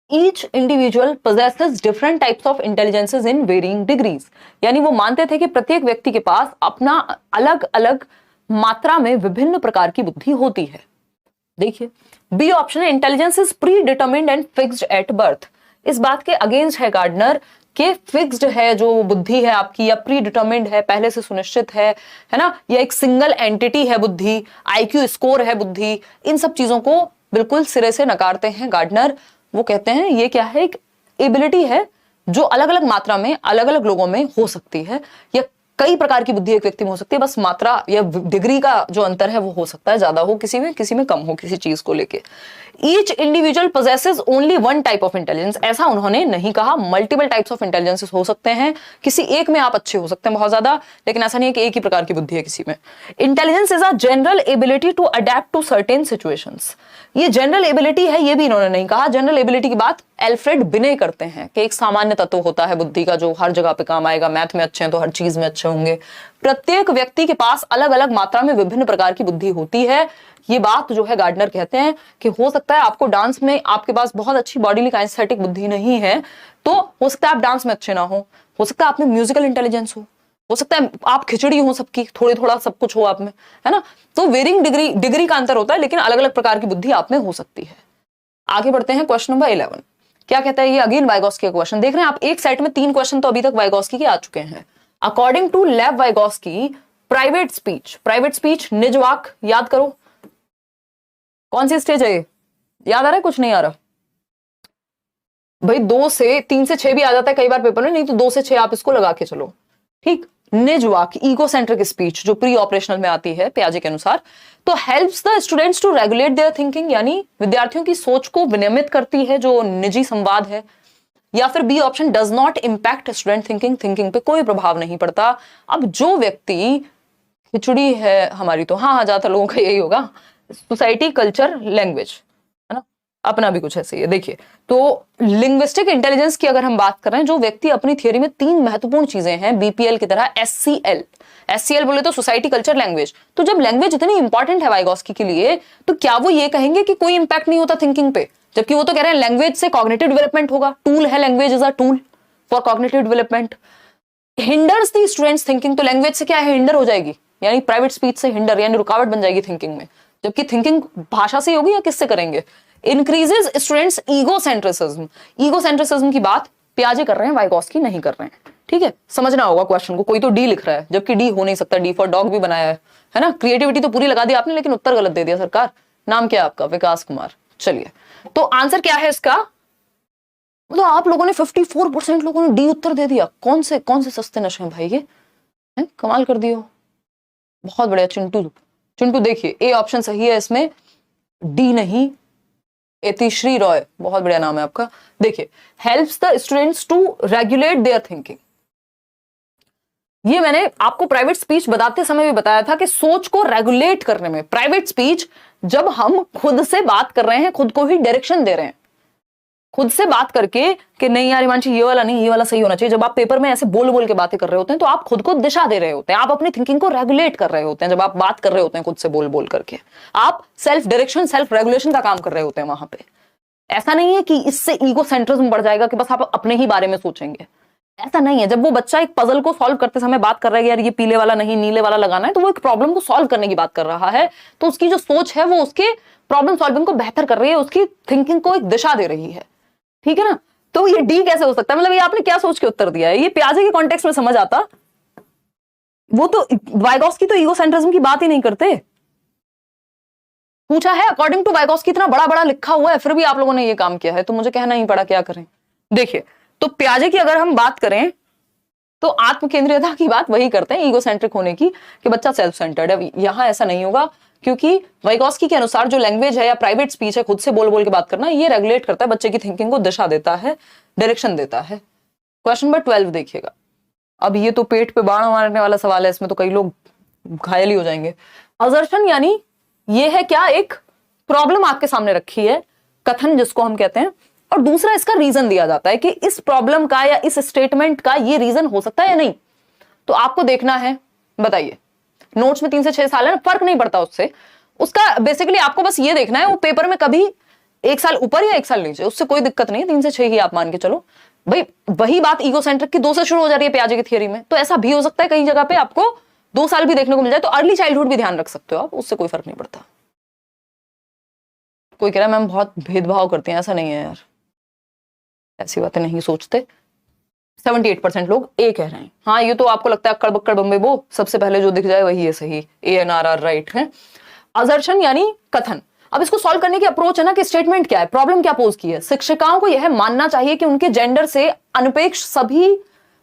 Speaker 1: Each individual possesses different types of intelligences in varying degrees, यानी वो मानते थे कि प्रत्येक व्यक्ति के पास अपना अलग अलग मात्रा में विभिन्न प्रकार की बुद्धि होती है। देखिए बी ऑप्शन है intelligence is pre determined and fixed at birth. इस बात के अगेंस्ट है गार्डनर के फिक्स्ड है जो बुद्धि है आपकी, या प्री डिटर्मिन्ड है, पहले से सुनिश्चित है ना, या एक सिंगल एंटिटी है बुद्धि, आईक्यू स्कोर है बुद्धि। इन सब चीजों को बिल्कुल सिरे से नकारते हैं गार्डनर। वो कहते हैं ये क्या है, एक एबिलिटी है जो अलग अलग मात्रा में अलग अलग लोगों में हो सकती है, या कई प्रकार की बुद्धि एक व्यक्ति में हो सकती है, बस मात्रा या डिग्री का जो अंतर है वो हो सकता है ज्यादा हो किसी में कम हो किसी चीज को लेके। Each individual possesses only one type of intelligence, ऐसा उन्होंने नहीं कहा, मल्टीपल टाइप्स ऑफ इंटेलिजेंसेस हो सकते हैं, किसी एक में आप अच्छे हो सकते हैं बहुत ज्यादा, लेकिन ऐसा नहीं है कि एक ही प्रकार की बुद्धि है किसी में। Intelligence is a general ability to adapt to certain situations, ये जनरल एबिलिटी है, ये भी इन्होंने नहीं कहा। जनरल एबिलिटी की बात एल्फ्रेड बिने करते हैं कि एक सामान्य तत्व होता है बुद्धि का जो हर जगह पे काम आएगा, मैथ में अच्छे हैं तो हर चीज में अच्छे होंगे। प्रत्येक व्यक्ति के पास अलग अलग मात्रा में विभिन्न प्रकार की बुद्धि होती है। ये बात जो है गार्डनर कहते हैं कि हो सकता है आपको डांस में आपके पास बहुत अच्छी बॉडी काइनेस्थेटिक बुद्धि नहीं है, तो हो सकता है आप डांस में अच्छे ना हो सकता है आप में म्यूजिकल इंटेलिजेंस हो सकता है आप खिचड़ी हो सबकी, थोड़ी थोड़ा सब कुछ हो आप में, है ना। तो वेरिंग डिग्री का अंतर होता है, लेकिन अलग अलग प्रकार की बुद्धि आप में हो सकती है। आगे बढ़ते हैं क्वेश्चन नंबर 11। क्या कहता है ये, अगेन वाइगॉस्की का क्वेश्चन। देख रहे हैं आप एक सेट में 3 क्वेश्चन तो अभी तक वाइगॉस्की के आ चुके हैं। अकॉर्डिंग टू लेव वाइगॉस्की, प्राइवेट स्पीच निज वाक, याद करो कौन सी स्टेज है ये, याद आ रहा है, कुछ नहीं आ रहा भाई। 2 से 3 से 6 भी आ जाता है कई बार पेपर में, नहीं तो 2 से 6 आप इसको लगा के चलो, ठीक। निज वाक, ईगोसेंट्रिक स्पीच जो प्री ऑपरेशनल में आती है पियाजे के अनुसार, तो helps the students to regulate their thinking, यानी विद्यार्थियों की सोच को विनियमित करती है जो निजी संवाद है। या फिर B option, does not impact student thinking पे कोई प्रभाव नहीं पड़ता। अब जो व्यक्ति, खिचड़ी है हमारी तो हाँ ज्यादातर लोगों का यही होगा, सोसाइटी कल्चर लैंग्वेज, है ना, अपना भी कुछ ऐसे ही है। देखिए तो लिंग्विस्टिक इंटेलिजेंस की अगर हम बात कर रहे हैं, जो व्यक्ति अपनी थियोरी में 3 महत्वपूर्ण चीजें हैं बीपीएल की तरह, एससीएल बोले तो सोसाइटी कल्चर लैंग्वेज। तो जब लैंग्वेज इतनी इंपॉर्टेंट है वाइगॉस्की के लिए, तो क्या वो ये कहेंगे कि कोई इंपैक्ट नहीं होता थिंकिंग पे, जबकि वो तो कह रहे हैं लैंग्वेज से कॉग्निटिव डेवलपमेंट होगा, टूल है language, is a tool for cognitive development. Hinders the students thinking, तो लैंग्वेज से क्या है, हिंडर हो जाएगी, यानी प्राइवेट स्पीच से हिंडर यानी रुकावट बन जाएगी थिंकिंग में, जबकि थिंकिंग भाषा से होगी या किससे करेंगे। इंक्रीजेस स्टूडेंट्स ईगोसेंट्रिसिज्म की बात पियाजे कर रहे हैं, वाइगॉस्की नहीं कर रहे हैं, ठीक है। समझना होगा क्वेश्चन को, कोई तो डी लिख रहा है जबकि डी हो नहीं सकता, डी फॉर डॉग भी बनाया है ना। क्रिएटिविटी तो पूरी लगा दी आपने, लेकिन उत्तर गलत दे दिया सरकार। नाम क्या है आपका, विकास कुमार। चलिए तो आंसर क्या है इसका, मतलब आप लोगों ने 54% लोगों ने डी उत्तर दे दिया। कौन से सस्ते नशे हैं भाई ये, है? कमाल कर दियो, बहुत बढ़िया चिंटू। देखिए ए ऑप्शन सही है इसमें, डी नहीं, एतिश्री रॉय, बहुत बढ़िया नाम है आपका। देखिए helps the students to regulate their thinking, ये मैंने आपको प्राइवेट स्पीच बताते समय भी बताया था कि सोच को रेगुलेट करने में, प्राइवेट स्पीच जब हम खुद से बात कर रहे हैं, खुद को ही डायरेक्शन दे रहे हैं, खुद से बात करके कि नहीं यार हिमांशी ये वाला नहीं, ये वाला सही होना चाहिए। जब आप पेपर में ऐसे बोल के बातें कर रहे होते हैं तो आप खुद को दिशा दे रहे होते हैं, आप अपनी थिंकिंग को रेगुलेट कर रहे होते हैं। जब आप बात कर रहे होते हैं खुद से बोल करके, आप सेल्फ डायरेक्शन, सेल्फ रेगुलेशन का काम कर रहे होते हैं वहां पे। ऐसा नहीं है कि इससे ईगोसेंट्रिज्म बढ़ जाएगा कि बस आप अपने ही बारे में सोचेंगे, ऐसा नहीं है। जब वो बच्चा एक पजल को सॉल्व करते समय बात कर रहा है यार ये पीले वाला नहीं नीले वाला लगाना है, तो वो एक प्रॉब्लम को सॉल्व करने की बात कर रहा है, तो उसकी जो सोच है वो उसके प्रॉब्लम सॉल्विंग को बेहतर कर रही है, उसकी थिंकिंग को एक दिशा दे रही है, ठीक है ना। तो ये डी कैसे हो सकता है, मतलब ये आपने क्या सोच के उत्तर दिया है, ये पियाजे के कॉन्टेक्स्ट में समझ आता। वो तो वाइगॉस्की तो ईगोसेंट्रिज्म की बात ही नहीं करते। पूछा है अकॉर्डिंग टू वाइगॉस्की, इतना बड़ा लिखा हुआ है, फिर भी आप लोगों ने ये काम किया है, तो मुझे कहना ही पड़ा क्या करें। देखिए तो पियाजे की अगर हम बात करें तो आत्म केंद्रीयता की बात वही करते हैं, ईगोसेंट्रिक होने की, कि बच्चा सेल्फ सेंटर्ड है। यहां ऐसा नहीं होगा, क्योंकि वाइगॉस्की के अनुसार जो लैंग्वेज है या प्राइवेट स्पीच है, खुद से बोल के बात करना, ये रेगुलेट करता है बच्चे की थिंकिंग को, दिशा देता है, डायरेक्शन देता है। क्वेश्चन नंबर 12 देखिएगा। अब ये तो पेट पे बाण मारने वाला सवाल है, इसमें तो कई लोग घायल ही हो जाएंगे। असर्शन यानी ये है क्या, एक प्रॉब्लम आपके सामने रखी है, कथन जिसको हम कहते हैं, और दूसरा इसका रीजन दिया जाता है कि इस प्रॉब्लम का या इस स्टेटमेंट का ये रीजन हो सकता है या नहीं। तो आपको देखना है, बताइए, नोट्स में 3 से 6 साल है, फर्क नहीं पड़ता उससे, उसका बेसिकली आपको बस ये देखना है वो पेपर में कभी 1 साल ऊपर या 1 साल नीचे, उससे कोई दिक्कत नहीं है, 3 से 6 ही आप मान के चलो। भाई वही बात ईगो सेंट्रिक की 2 से शुरू हो जा रही है पियाजे की थियरी में, तो ऐसा भी हो सकता है कई जगह पे आपको 2 साल भी देखने को मिल जाए, तो अर्ली चाइल्डहुड भी ध्यान रख सकते हो आप, उससे कोई फर्क नहीं पड़ता। कोई कह रहा है मैम बहुत भेदभाव करते हैं, ऐसा नहीं है यार, ऐसी बातें नहीं सोचते। 78% लोग ए कह रहे हैं। हाँ, ये तो आपको लगता है अक्कड़ बक्कड़ बम्बे वो सबसे पहले जो दिख जाए वही है सही, ANRR राइट है। असर्शन यानी कथन। अब इसको सॉल्व करने की अप्रोच है ना कि स्टेटमेंट क्या है, प्रॉब्लम क्या पोज की है। शिक्षिकाओं को यह मानना चाहिए कि उनके जेंडर से अनपेक्ष सभी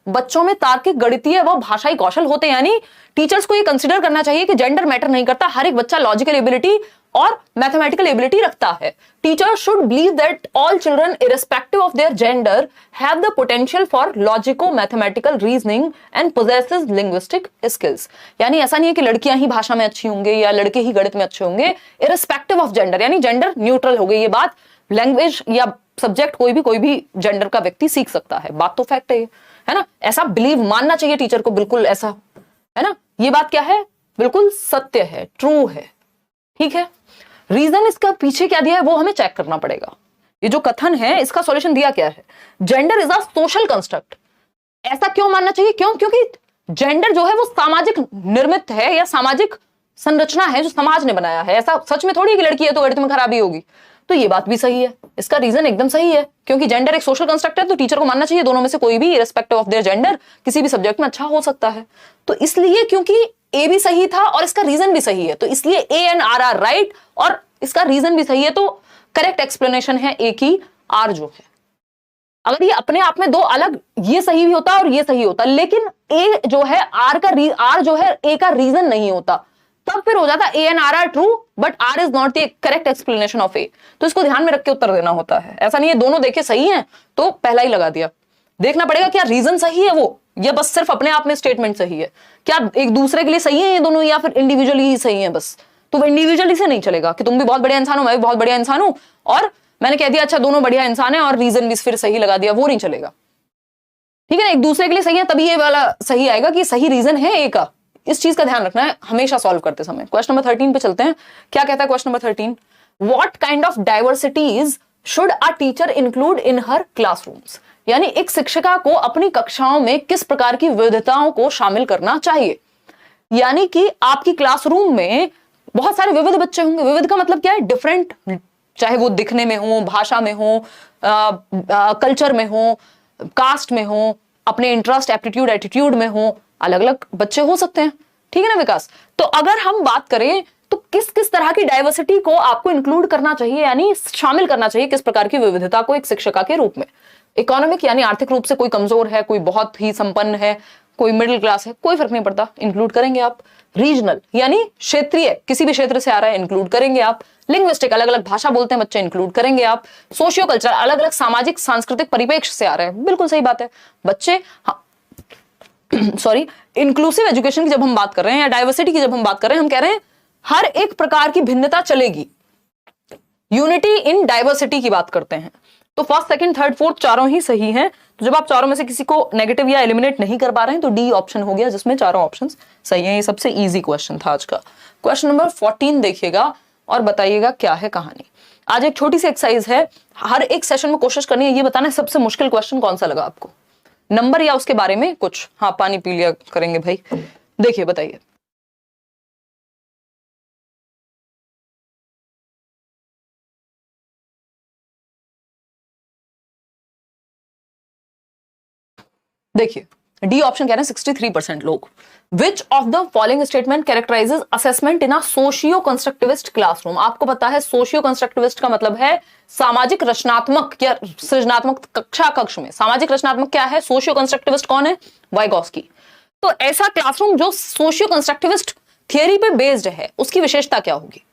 Speaker 1: बच्चों में तार्किक, गणितीय व भाषाई कौशल होते हैं, यानी टीचर्स को ये कंसीडर करना चाहिए कि जेंडर मैटर नहीं करता, हर एक बच्चा लॉजिकल एबिलिटी और मैथमेटिकल एबिलिटी रखता है। Teachers should believe that all children irrespective of their gender have the potential for logico mathematical reasoning and possesses linguistic skills. यानी ऐसा नहीं है कि लड़कियां ही भाषा में अच्छी होंगे या लड़के ही गणित में अच्छे होंगे, इररिस्पेक्टिव ऑफ जेंडर यानी जेंडर न्यूट्रल हो गई ये बात, लैंग्वेज या सब्जेक्ट कोई भी जेंडर का व्यक्ति सीख सकता है, बात तो फैक्ट है ना। ऐसा बिलीव मानना चाहिए टीचर को, बिल्कुल ऐसा है ना, ये बात क्या है, बिल्कुल सत्य है, ट्रू है, ठीक है। रीजन इसका पीछे क्या दिया है वो हमें चेक करना पड़ेगा। ये जो कथन है इसका सॉल्यूशन दिया क्या है, gender is a social construct. ऐसा क्यों मानना चाहिए, क्यों, क्योंकि जेंडर जो है वो सामाजिक निर्मित है या सामाजिक संरचना है जो समाज ने बनाया है। ऐसा सच में थोड़ी कि लड़की है तो गणित में खराबी होगी, तो ये बात भी सही है, इसका रीजन एकदम सही है, क्योंकि जेंडर एक सोशल कंस्ट्रक्ट है, तो टीचर को मानना चाहिए दोनों में से कोई भी इररिस्पेक्टिव ऑफ देयर जेंडर किसी भी सब्जेक्ट में अच्छा हो सकता है। तो इसलिए क्योंकि ए भी सही था और इसका रीजन भी सही है, तो इसलिए ANRR राइट और इसका रीजन भी सही है, तो करेक्ट एक्सप्लेनेशन है ए की आर जो है। अगर ये अपने आप में दो अलग, ये सही भी होता और ये सही होता, लेकिन ए जो है आर जो है ए का रीजन नहीं होता, तब फिर हो जाता ANRR true but R is not the correct explanation of A. तो इसको ध्यान में रख के उत्तर देना होता है, ऐसा नहीं है दोनों देखे सही हैं तो पहला ही लगा दिया। देखना पड़ेगा क्या रीजन सही है वो, या बस सिर्फ अपने आप में स्टेटमेंट सही है, क्या एक दूसरे के लिए सही है ये दोनों, या फिर इंडिविजुअली ही सही है बस। तो वो इंडिविजुअली से नहीं चलेगा कि तुम भी बहुत बढ़िया इंसान हो, मैं भी बहुत बढ़िया इंसान हूं, और मैंने कह दिया अच्छा दोनों बढ़िया इंसान है और रीजन भी फिर सही लगा दिया, वो नहीं चलेगा, ठीक है ना। एक दूसरे के लिए सही है तभी ये वाला सही आएगा कि सही रीजन है ए का। इस चीज का ध्यान रखना है हमेशा सॉल्व करते समय। क्वेश्चन नंबर 13 पे चलते हैं, क्या कहता है question number 13, what kind of diversities should a teacher include in her classrooms. यानी एक शिक्षिका को अपनी कक्षाओं में किस प्रकार की विविधताओं को शामिल करना चाहिए। यानी कि आपकी क्लासरूम में बहुत सारे विविध बच्चे होंगे, विविध का मतलब क्या है, डिफरेंट, चाहे वो दिखने में हो, भाषा में हो, कल्चर में हो, कास्ट में हो, अपने इंटरेस्ट एप्टीट्यूड एटीट्यूड में हो, अलग अलग बच्चे हो सकते हैं, ठीक है ना विकास। तो अगर हम बात करें तो किस किस तरह की डाइवर्सिटी को आपको इंक्लूड करना चाहिए, यानी शामिल करना चाहिए किस प्रकार की विविधता को एक शिक्षिका के रूप में। इकोनॉमिक यानी आर्थिक रूप से कोई कमजोर है, कोई बहुत ही संपन्न है, कोई मिडिल क्लास है, कोई फर्क नहीं पड़ता, इंक्लूड करेंगे आप। रीजनल यानी क्षेत्रीय, किसी भी क्षेत्र से आ रहा है, इंक्लूड करेंगे आप। लिंग्विस्टिक, अलग अलग भाषा बोलते हैं बच्चे, इंक्लूड करेंगे आप। सोशियो कल्चर, अलग अलग सामाजिक सांस्कृतिक परिप्रेक्ष्य से आ रहे हैं, बिल्कुल सही बात है बच्चे। सॉरी, इंक्लूसिव एजुकेशन की जब हम बात कर रहे हैं या डाइवर्सिटी की जब हम बात कर रहे हैं, हम कह रहे हैं हर एक प्रकार की भिन्नता चलेगी, यूनिटी इन डाइवर्सिटी की बात करते हैं। तो फर्स्ट, सेकंड, थर्ड, फोर्थ चारों ही सही हैं। तो जब आप चारों में से किसी को नेगेटिव या एलिमिनेट नहीं कर पा रहे हैं तो डी ऑप्शन हो गया जिसमें चारों ऑप्शंस सही हैं। ये सबसे इजी क्वेश्चन था आज का। क्वेश्चन नंबर 14 देखिएगा और बताइएगा क्या है कहानी। आज एक छोटी सी एक्सरसाइज है, हर एक सेशन में कोशिश करनी है ये बताना सबसे मुश्किल क्वेश्चन कौन सा लगा आपको, नंबर या उसके बारे में कुछ। हाँ, पानी पी लिया करेंगे भाई। देखिए बताइए, देखिए डी ऑप्शन कह रहे हैं 63% लोग। Which of the following statement कैरेक्टराइजेस assessment in a socio constructivist classroom. आपको पता है सोशियो कंस्ट्रक्टिविस्ट का मतलब है सामाजिक रचनात्मक या सृजनात्मक कक्षा कक्ष में। सामाजिक रचनात्मक क्या है, सोशियो कंस्ट्रक्टिविस्ट कौन है, वाइगॉस्की। तो ऐसा क्लासरूम जो सोशियो कंस्ट्रक्टिविस्ट थियरी पे बेस्ड है उसकी विशेषता क्या होगी,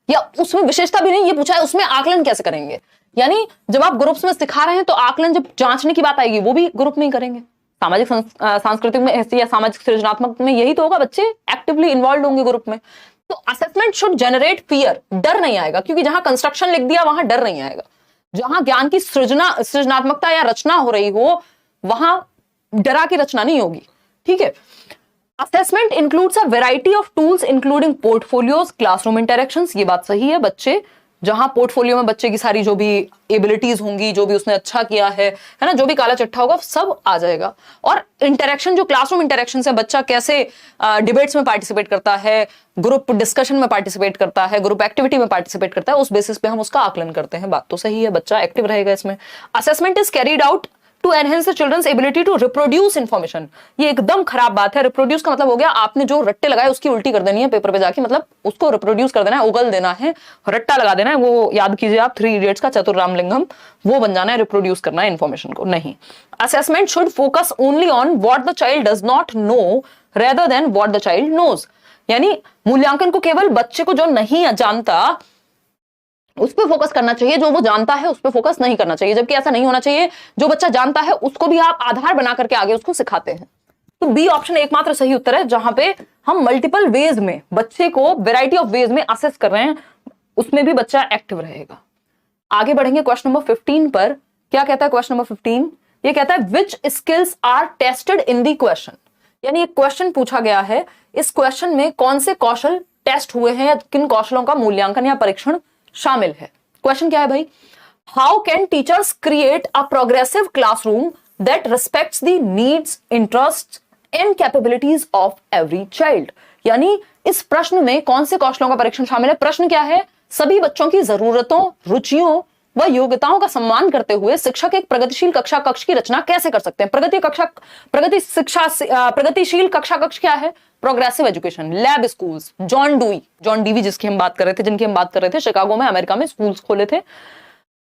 Speaker 1: या उसमें विशेषता भी नहीं, ये पूछा है उसमें आकलन कैसे करेंगे। यानी जब आप ग्रुप्स में सिखा रहे हैं तो आकलन जब जांचने की बात आएगी वो भी ग्रुप में ही करेंगे। सामाजिक सांस्कृतिक में या सामाजिक सृजनात्मक में यही तो होगा, बच्चे एक्टिवली इन्वॉल्व होंगे ग्रुप में। तो असेसमेंट शुड जनरेट फियर, डर नहीं आएगा, क्योंकि जहां कंस्ट्रक्शन लिख दिया वहां डर नहीं आएगा। जहां ज्ञान की सृजनात्मकता या रचना हो रही हो वहां डरा की रचना नहीं होगी। ठीक है। Assessment includes a variety of tools including portfolios, classroom interactions. ये बात सही है। बच्चे जहां पोर्टफोलियो में बच्चे की सारी जो भी एबिलिटीज होंगी, जो भी उसने अच्छा किया है ना, जो भी काला चिट्ठा होगा सब आ जाएगा। और इंटरेक्शन, जो क्लासरूम इंटरेक्शन है, बच्चा कैसे डिबेट्स में पार्टिसिपेट करता है, ग्रुप डिस्कशन में पार्टिसिपेट करता है, ग्रुप एक्टिविटी में पार्टिसिपेट करता है, उस बेसिस पे हम उसका आकलन करते हैं। बात तो सही है, बच्चा एक्टिव रहेगा इसमें। Assessment is carried out to enhance the children's ability to reproduce information. ये एकदम खराब बात है। रिप्रोड्यूस का मतलब हो गया आपने जो रट्टे लगाए उसकी उल्टी कर देनी है पेपर पे जाके, मतलब उसको रिप्रोड्यूस कर देना है, उगल देना है, रट्टा लगा देना है। वो याद कीजिए आप 3 इडियट्स का चतुर रामलिंगम, वो बन जाना है, रिप्रोड्यूस करना है इन्फॉर्मेशन को नहीं। Assessment should focus only on what the child does not know rather than what the child knows. यानी मूल्यांकन को केवल बच्चे को जो नहीं जानता उस पर फोकस करना चाहिए, जो वो जानता है उस पर फोकस नहीं करना चाहिए। जबकि ऐसा नहीं होना चाहिए, जो बच्चा जानता है उसको भी आप आधार बना करके आगे उसको सिखाते हैं। तो बी ऑप्शन एकमात्र सही उत्तर है, जहां पे हम मल्टीपल वेज में बच्चे को वैरायटी ऑफ वेज में असेस कर रहे हैं, उसमें भी बच्चा एक्टिव रहेगा। आगे बढ़ेंगे क्वेश्चन नंबर 15 पर। क्या कहता है क्वेश्चन नंबर 15? ये कहता है which skills are tested in the question. यानी एक क्वेश्चन पूछा गया है, इस क्वेश्चन में कौन से कौशल टेस्ट हुए हैं या किन कौशलों का मूल्यांकन या परीक्षण शामिल है। क्वेश्चन क्या है भाई? How can teachers create a progressive classroom that respects the needs, interest and capabilities of every child. यानी इस प्रश्न में कौन से कौशलों का परीक्षण शामिल है? प्रश्न क्या है? सभी बच्चों की जरूरतों, रुचियों व योग्यताओं का सम्मान करते हुए शिक्षक एक प्रगतिशील कक्षा कक्ष की रचना कैसे कर सकते हैं। प्रगतिशील कक्षा कक्ष क्या है? Progressive education, lab schools, John Dewey जिनकी हम बात कर रहे थे, शिकागो में, अमेरिका में स्कूल्स खोले थे।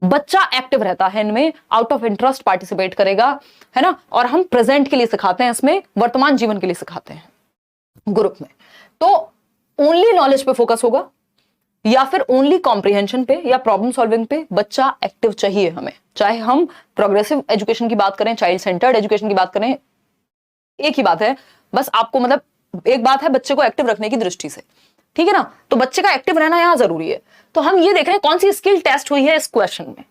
Speaker 1: बच्चा एक्टिव रहता है इनमें, आउट ऑफ इंटरेस्ट पार्टिसिपेट करेगा, है ना। और हम प्रेजेंट के लिए सिखाते हैं, इसमें वर्तमान जीवन के लिए सिखाते हैं ग्रुप में। तो ओनली नॉलेज पे फोकस होगा या फिर ओनली कॉम्प्रिहेंशन पे या प्रॉब्लम सॉल्विंग पे? बच्चा एक्टिव चाहिए हमें, चाहे हम प्रोग्रेसिव एजुकेशन की बात करें, चाइल्ड सेंटर्ड एजुकेशन की बात करें, एक ही बात है। बस आपको मतलब एक बात है बच्चे को एक्टिव रखने की दृष्टि से, ठीक है ना। तो बच्चे का एक्टिव रहना यहां जरूरी है। तो हम ये देख रहे हैं कौन सी स्किल टेस्ट हुई है इस क्वेश्चन में,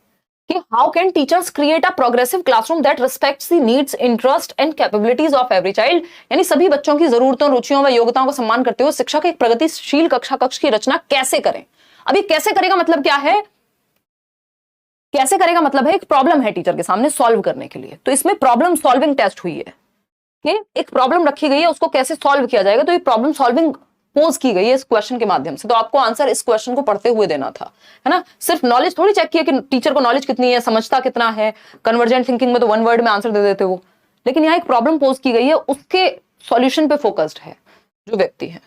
Speaker 1: कि how can teachers create a progressive classroom that respects the needs, interest and capabilities of every child. यानी सभी बच्चों की जरूरतों, रुचियों व योग्यताओं का सम्मान करते हुए शिक्षक एक प्रगतिशील कक्षा कक्ष की रचना कैसे करें। अभी कैसे करेगा मतलब क्या है? कैसे करेगा मतलब है एक प्रॉब्लम है टीचर के सामने सॉल्व करने के लिए, तो इसमें प्रॉब्लम सॉल्विंग टेस्ट हुई है कि एक प्रॉब्लम रखी गई है, उसको कैसे सॉल्व किया जाएगा। तो ये प्रॉब्लम सॉल्विंग पोज की गई है इस क्वेश्चन के माध्यम से। तो आपको आंसर इस क्वेश्चन को पढ़ते हुए देना था, है ना। सिर्फ नॉलेज थोड़ी चेक किया कि टीचर को नॉलेज कितनी है, समझता कितना है। कन्वर्जेंट थिंकिंग में तो 1 वर्ड में आंसर दे देते वो, लेकिन यहाँ एक प्रॉब्लम पोज की गई है, उसके सॉल्यूशन पे फोकस्ड है जो व्यक्ति है।